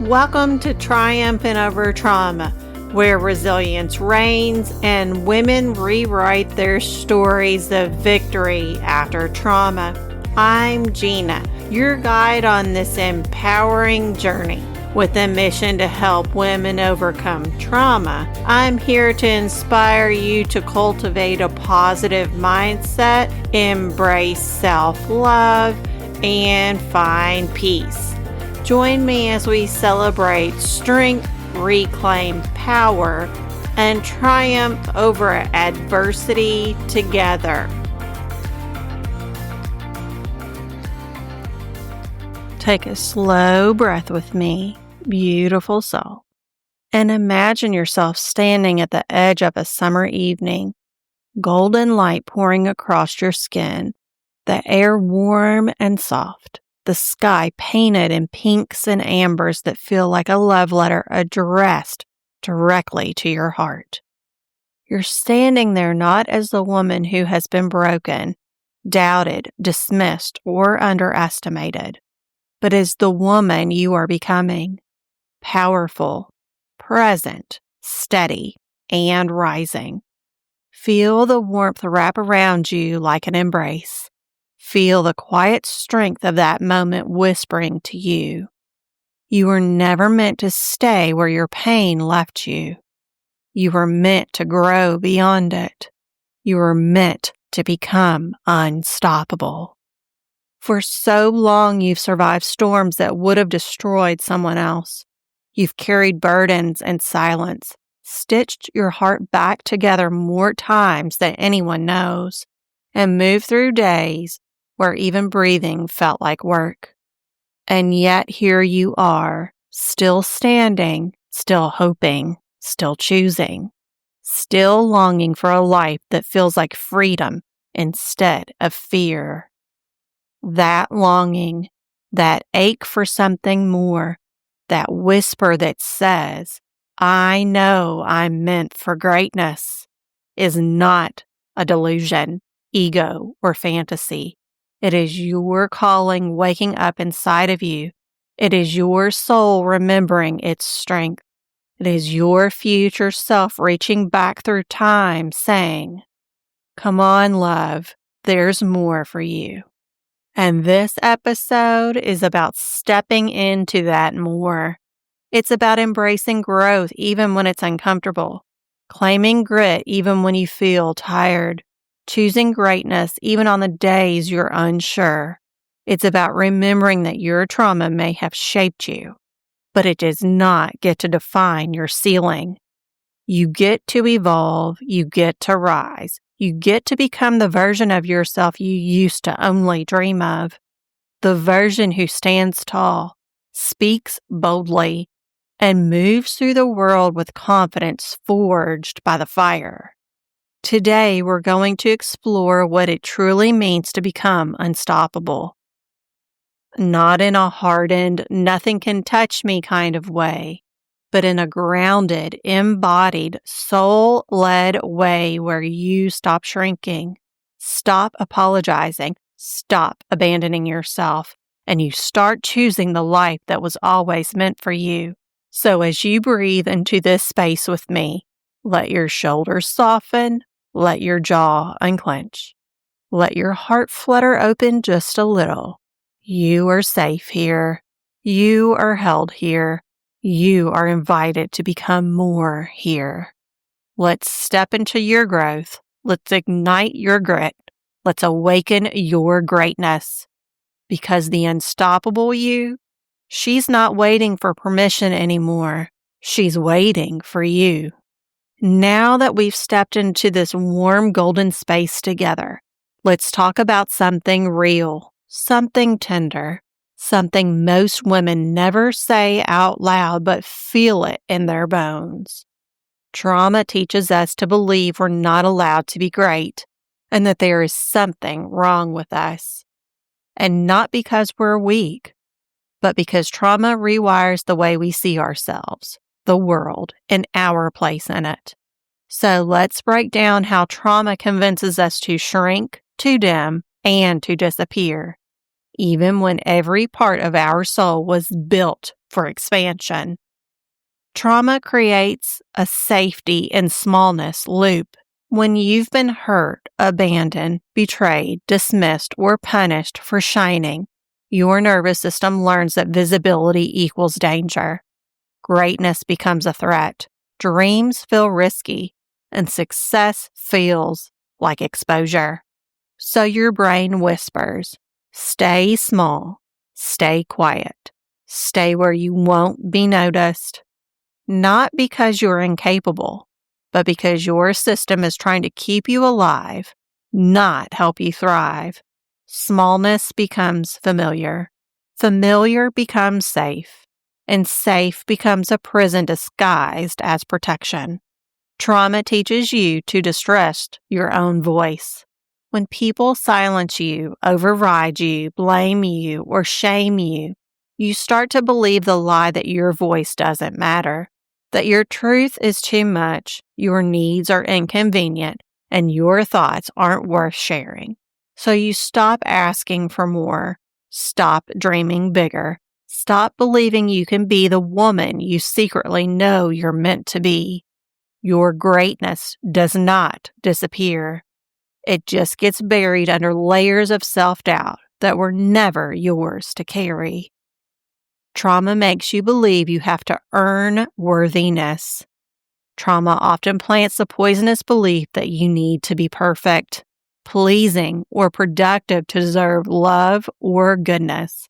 Welcome to Triumphant Over Trauma, where resilience reigns and women rewrite their stories of victory after trauma. I'm Gina, your guide on this empowering journey. With a mission to help women overcome trauma, I'm here to inspire you to cultivate a positive mindset, embrace self-love, and find peace. Join me as we celebrate strength, reclaim power, and triumph over adversity together. Take a slow breath with me, beautiful soul, and imagine yourself standing at the edge of a summer evening, golden light pouring across your skin, the air warm and soft. The sky painted in pinks and ambers that feel like a love letter addressed directly to your heart. You're standing there not as the woman who has been broken, doubted, dismissed, or underestimated, but as the woman you are becoming, powerful, present, steady, and rising. Feel the warmth wrap around you like an embrace. Feel the quiet strength of that moment whispering to you. You were never meant to stay where your pain left you. You were meant to grow beyond it. You were meant to become unstoppable. For so long, you've survived storms that would have destroyed someone else. You've carried burdens in silence, stitched your heart back together more times than anyone knows, and moved through days where even breathing felt like work. And yet here you are, still standing, still hoping, still choosing, still longing for a life that feels like freedom instead of fear. That longing, that ache for something more, that whisper that says, I know I'm meant for greatness, is not a delusion, ego, or fantasy. It is your calling waking up inside of you. It is your soul remembering its strength. It is your future self reaching back through time saying, come on, love, there's more for you. And this episode is about stepping into that more. It's about embracing growth even when it's uncomfortable, claiming grit even when you feel tired, choosing greatness even on the days you're unsure. It's about remembering that your trauma may have shaped you, but it does not get to define your ceiling. You get to evolve, you get to rise, you get to become the version of yourself you used to only dream of, the version who stands tall, speaks boldly, and moves through the world with confidence forged by the fire. Today, we're going to explore what it truly means to become unstoppable. Not in a hardened, nothing can touch me kind of way, but in a grounded, embodied, soul-led way where you stop shrinking, stop apologizing, stop abandoning yourself, and you start choosing the life that was always meant for you. So as you breathe into this space with me, let your shoulders soften. Let your jaw unclench. Let your heart flutter open just a little. You are safe here. You are held here. You are invited to become more here. Let's step into your growth. Let's ignite your grit. Let's awaken your greatness. Because the unstoppable you, she's not waiting for permission anymore. She's waiting for you. Now that we've stepped into this warm golden space together, let's talk about something real, something tender, something most women never say out loud but feel it in their bones. Trauma teaches us to believe we're not allowed to be great and that there is something wrong with us. And not because we're weak, but because trauma rewires the way we see ourselves, the world, and our place in it. So let's break down how trauma convinces us to shrink, to dim, and to disappear. even when every part of our soul was built for expansion. Trauma creates a safety and smallness loop. When you've been hurt, abandoned, betrayed, dismissed, or punished for shining, your nervous system learns that visibility equals danger. Greatness becomes a threat. Dreams feel risky, and success feels like exposure. So your brain whispers, stay small, stay quiet, stay where you won't be noticed. Not because you're incapable, but because your system is trying to keep you alive, not help you thrive. Smallness becomes familiar. Familiar becomes safe, and safe becomes a prison disguised as protection. Trauma teaches you to distrust your own voice. When people silence you, override you, blame you, or shame you, you start to believe the lie that your voice doesn't matter, that your truth is too much, your needs are inconvenient, and your thoughts aren't worth sharing. So you stop asking for more, stop dreaming bigger, stop believing you can be the woman you secretly know you're meant to be. Your greatness does not disappear. It just gets buried under layers of self-doubt that were never yours to carry. Trauma makes you believe you have to earn worthiness. Trauma often plants the poisonous belief that you need to be perfect, pleasing, or productive to deserve love or goodness.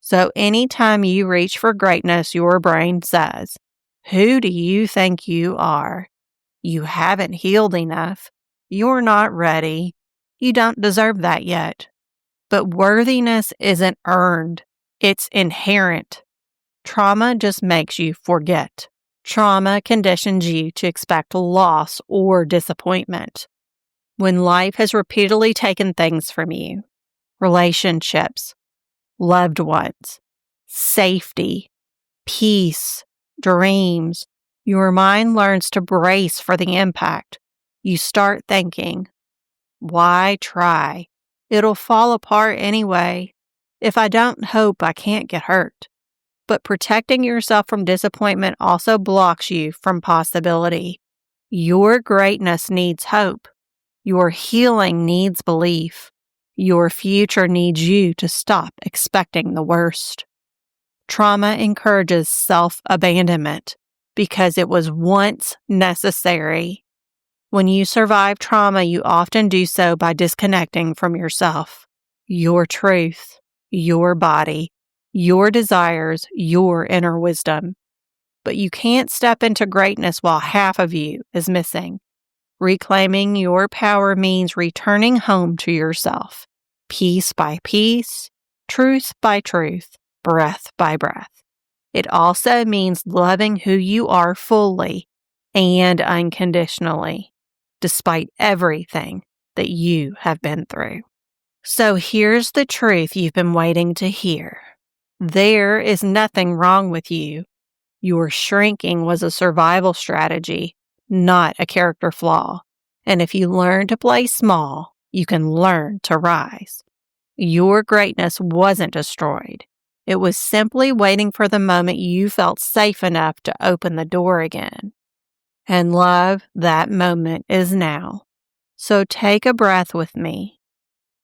So anytime you reach for greatness, your brain says, "Who do you think you are? You haven't healed enough. You're not ready. You don't deserve that yet." But worthiness isn't earned. It's inherent. Trauma just makes you forget. Trauma conditions you to expect loss or disappointment. When life has repeatedly taken things from you, relationships, loved ones, safety, peace, dreams, your mind learns to brace for the impact. You start thinking, why try? It'll fall apart anyway. If I don't hope, I can't get hurt. But protecting yourself from disappointment also blocks you from possibility. Your greatness needs hope. Your healing needs belief. Your future needs you to stop expecting the worst. Trauma encourages self-abandonment because it was once necessary. When you survive trauma, you often do so by disconnecting from yourself, your truth, your body, your desires, your inner wisdom. But you can't step into greatness while half of you is missing. Reclaiming your power means returning home to yourself, piece by piece, truth by truth, breath by breath. It also means loving who you are fully and unconditionally, despite everything that you have been through. So here's the truth you've been waiting to hear. There is nothing wrong with you. Your shrinking was a survival strategy, not a character flaw. And if you learn to play small, you can learn to rise. Your greatness wasn't destroyed. It was simply waiting for the moment you felt safe enough to open the door again. And love, that moment is now. So take a breath with me.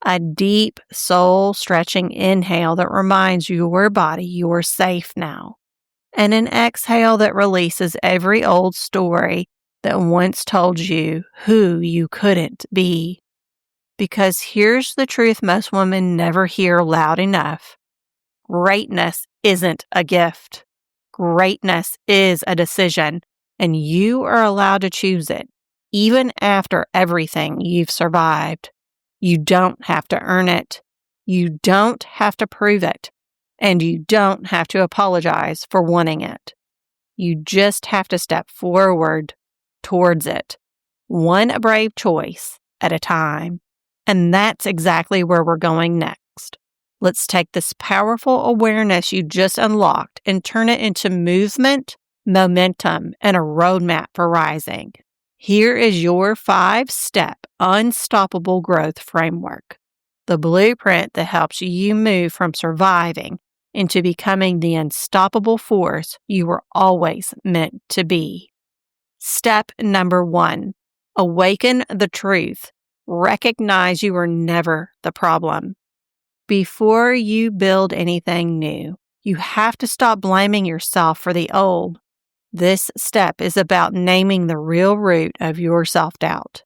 A deep, soul-stretching inhale that reminds your body you're safe now. And an exhale that releases every old story that once told you who you couldn't be. Because here's the truth most women never hear loud enough. Greatness isn't a gift. Greatness is a decision, and you are allowed to choose it, even after everything you've survived. You don't have to earn it. You don't have to prove it. And you don't have to apologize for wanting it. You just have to step forward towards it, one brave choice at a time. And that's exactly where we're going next. Let's take this powerful awareness you just unlocked and turn it into movement, momentum, and a roadmap for rising. Here is your 5-step unstoppable growth framework. the blueprint that helps you move from surviving into becoming the unstoppable force you were always meant to be. Step number 1, awaken the truth. Recognize you were never the problem. Before you build anything new, you have to stop blaming yourself for the old. This step is about naming the real root of your self-doubt,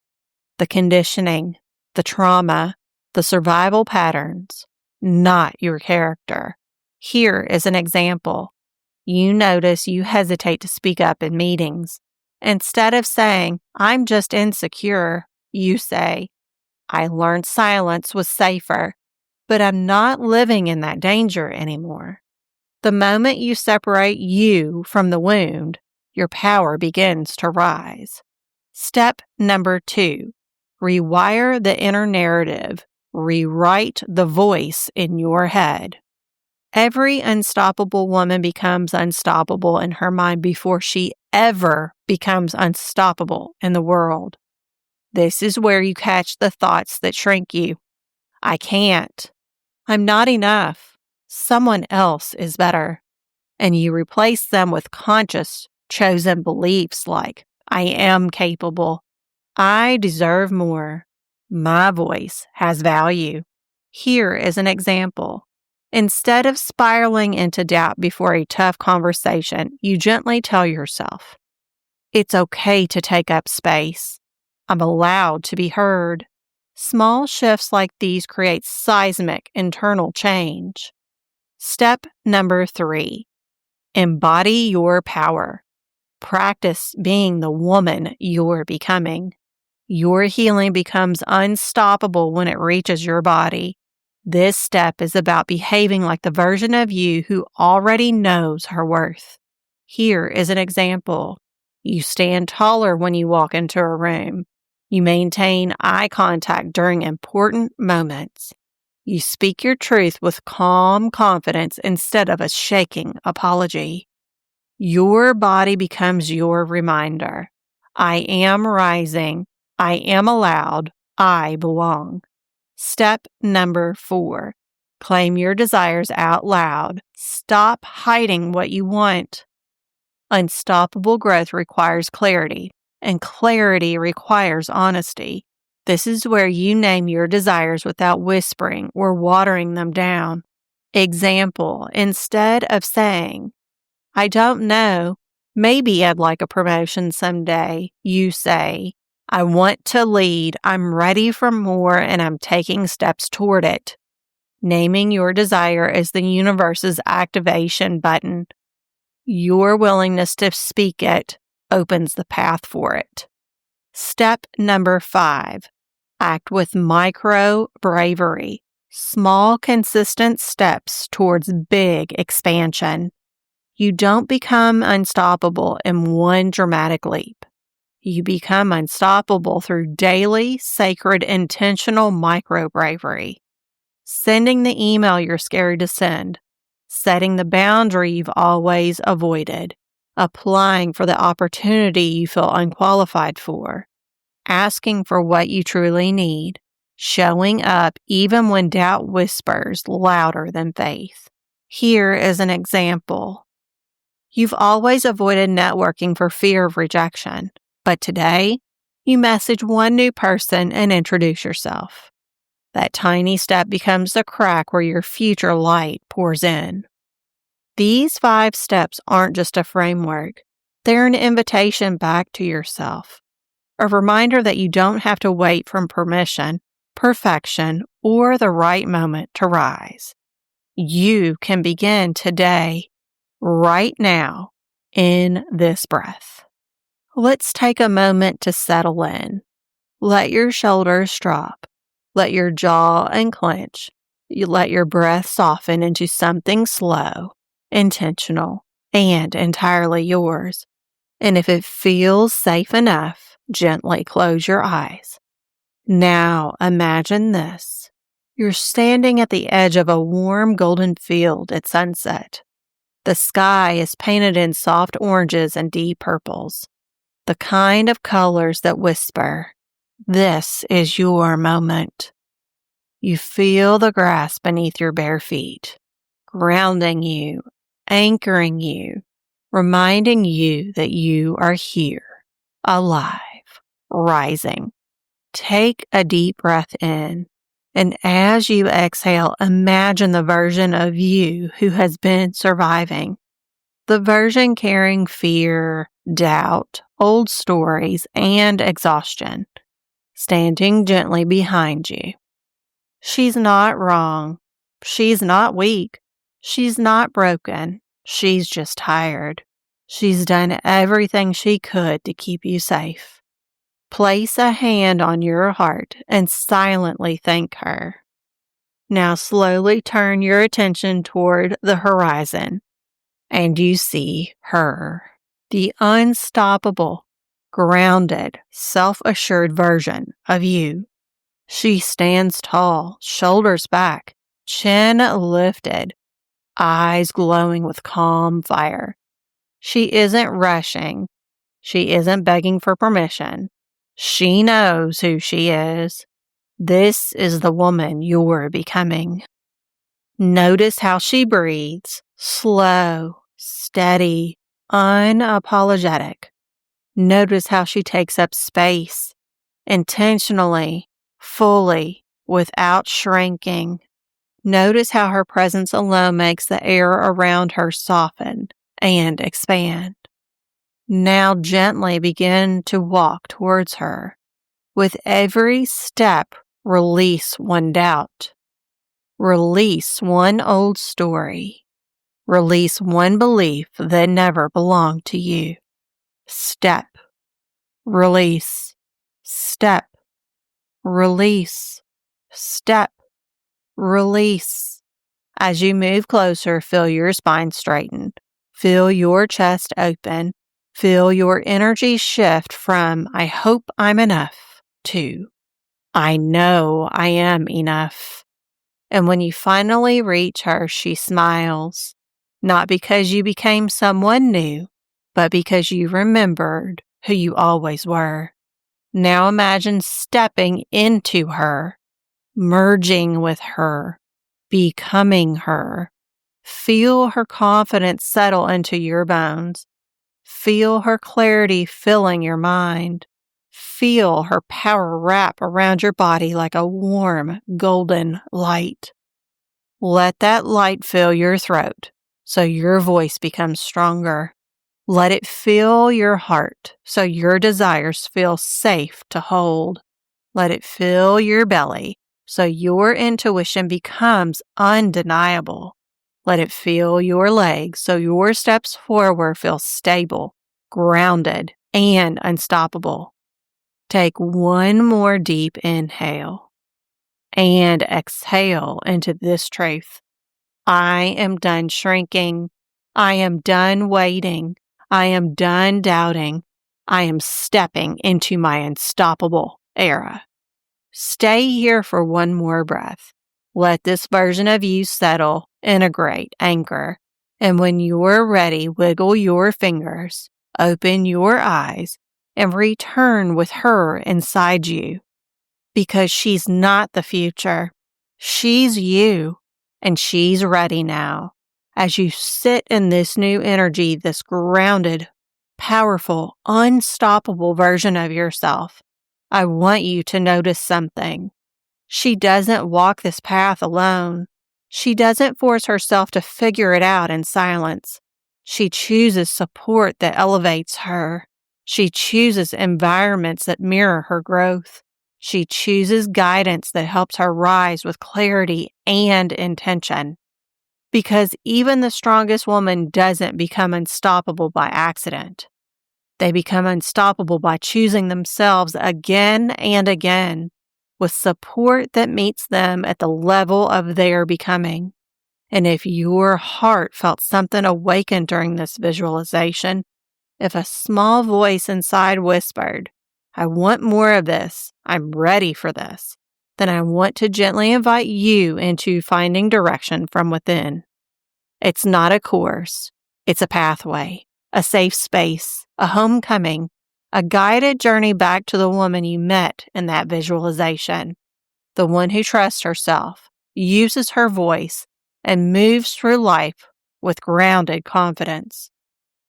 the conditioning, the trauma, the survival patterns, not your character. Here is an example. You notice you hesitate to speak up in meetings. Instead of saying, "I'm just insecure," you say, "I learned silence was safer, but I'm not living in that danger anymore." The moment you separate you from the wound, your power begins to rise. Step number 2, rewire the inner narrative. Rewrite the voice in your head. Every unstoppable woman becomes unstoppable in her mind before she ever becomes unstoppable in the world. This is where you catch the thoughts that shrink you. I can't. I'm not enough. Someone else is better. And you replace them with conscious, chosen beliefs like, I am capable. I deserve more. My voice has value. Here is an example. Instead of spiraling into doubt before a tough conversation, you gently tell yourself, it's okay to take up space. I'm allowed to be heard. Small shifts like these create seismic internal change. Step number 3, embody your power. Practice being the woman you're becoming. Your healing becomes unstoppable when it reaches your body. This step is about behaving like the version of you who already knows her worth. Here is an example. You stand taller when you walk into a room. You maintain eye contact during important moments. You speak your truth with calm confidence instead of a shaking apology. Your body becomes your reminder. I am rising. I am allowed. I belong. Step number 4, claim your desires out loud. Stop hiding what you want. Unstoppable growth requires clarity, and clarity requires honesty. This is where you name your desires without whispering or watering them down. Example, instead of saying, I don't know, maybe I'd like a promotion someday, you say, I want to lead, I'm ready for more, and I'm taking steps toward it. Naming your desire is the universe's activation button. Your willingness to speak it opens the path for it. Step number 5, act with micro bravery. Small, consistent steps towards big expansion. You don't become unstoppable in one dramatic leap. You become unstoppable through daily, sacred, intentional micro-bravery. Sending the email you're scared to send. Setting the boundary you've always avoided. Applying for the opportunity you feel unqualified for. Asking for what you truly need. Showing up even when doubt whispers louder than faith. Here is an example. You've always avoided networking for fear of rejection. But today, you message one new person and introduce yourself. That tiny step becomes the crack where your future light pours in. These 5 steps aren't just a framework. They're an invitation back to yourself. A reminder that you don't have to wait for permission, perfection, or the right moment to rise. You can begin today, right now, in this breath. Let's take a moment to settle in. Let your shoulders drop. Let your jaw unclench. You let your breath soften into something slow, intentional, and entirely yours. And if it feels safe enough, gently close your eyes. Now imagine this. You're standing at the edge of a warm golden field at sunset. The sky is painted in soft oranges and deep purples. The kind of colors that whisper, this is your moment. You feel the grass beneath your bare feet, grounding you, anchoring you, reminding you that you are here, alive, rising. Take a deep breath in, and as you exhale, imagine the version of you who has been surviving. The version carrying fear, doubt, old stories, and exhaustion, standing gently behind you. She's not wrong. She's not weak. She's not broken. She's just tired. She's done everything she could to keep you safe. Place a hand on your heart and silently thank her. Now slowly turn your attention toward the horizon, and you see her, the unstoppable, grounded, self-assured version of you. She stands tall, shoulders back, chin lifted, eyes glowing with calm fire. She isn't rushing. She isn't begging for permission. She knows who she is. This is the woman you're becoming. Notice how she breathes, slow, steady, unapologetic. Notice how she takes up space, intentionally, fully, without shrinking. Notice how her presence alone makes the air around her soften and expand. Now gently begin to walk towards her. With every step, release one doubt. Release one old story. Release one belief that never belonged to you. Step. Release. Step. Release. Step. Release. As you move closer, feel your spine straighten. Feel your chest open. Feel your energy shift from, I hope I'm enough, to, I know I am enough. And when you finally reach her, she smiles, not because you became someone new, but because you remembered who you always were. Now imagine stepping into her, merging with her, becoming her. Feel her confidence settle into your bones. Feel her clarity filling your mind. Feel her power wrap around your body like a warm, golden light. Let that light fill your throat so your voice becomes stronger. Let it fill your heart so your desires feel safe to hold. Let it fill your belly so your intuition becomes undeniable. Let it fill your legs so your steps forward feel stable, grounded, and unstoppable. Take one more deep inhale and exhale into this truth. I am done shrinking. I am done waiting. I am done doubting. I am stepping into my unstoppable era. Stay here for one more breath. Let this version of you settle, integrate, anchor. And when you're ready, wiggle your fingers, open your eyes, and return with her inside you. Because she's not the future. She's you, and she's ready now. As you sit in this new energy, this grounded, powerful, unstoppable version of yourself, I want you to notice something. She doesn't walk this path alone. She doesn't force herself to figure it out in silence. She chooses support that elevates her. She chooses environments that mirror her growth. She chooses guidance that helps her rise with clarity and intention. Because even the strongest woman doesn't become unstoppable by accident. They become unstoppable by choosing themselves again and again, with support that meets them at the level of their becoming. And if your heart felt something awaken during this visualization, if a small voice inside whispered, I want more of this, I'm ready for this, then I want to gently invite you into finding direction from within. It's not a course, it's a pathway, a safe space, a homecoming, a guided journey back to the woman you met in that visualization. the one who trusts herself, uses her voice, and moves through life with grounded confidence.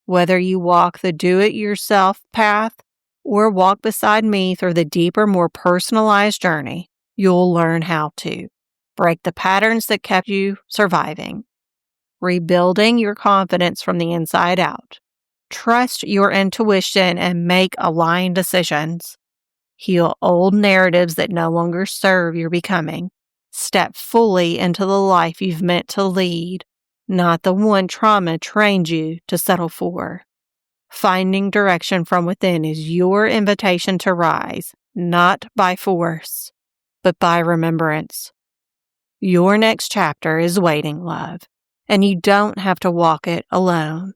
Whether you walk the do-it-yourself path or walk beside me through the deeper, more personalized journey, you'll learn how to break the patterns that kept you surviving, rebuilding your confidence from the inside out, trust your intuition and make aligned decisions, heal old narratives that no longer serve your becoming, step fully into the life you've meant to lead, not the one trauma trained you to settle for. Finding direction from within is your invitation to rise, not by force, but by remembrance. Your next chapter is waiting, love, and you don't have to walk it alone.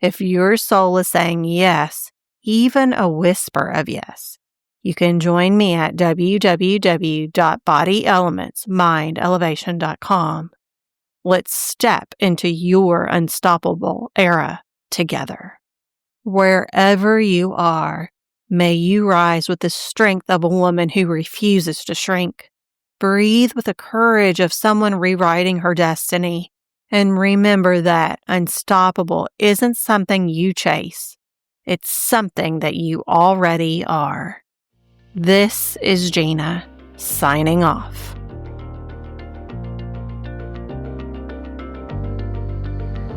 If your soul is saying yes, even a whisper of yes, you can join me at www.bodyelementsmindelevation.com. Let's step into your unstoppable era together. Wherever you are, may you rise with the strength of a woman who refuses to shrink. Breathe with the courage of someone rewriting her destiny. And remember that unstoppable isn't something you chase. It's something that you already are. This is Gina, signing off.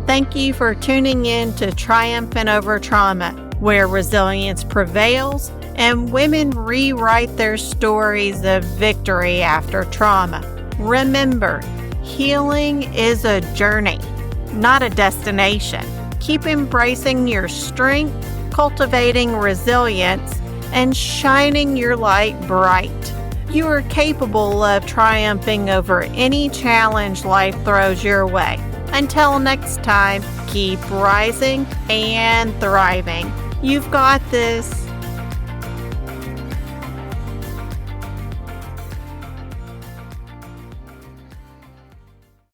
Thank you for tuning in to Triumphant Over Trauma, where resilience prevails and women rewrite their stories of victory after trauma. Remember, healing is a journey, not a destination. Keep embracing your strength, cultivating resilience, and shining your light bright. You are capable of triumphing over any challenge life throws your way. Until next time, keep rising and thriving. You've got this.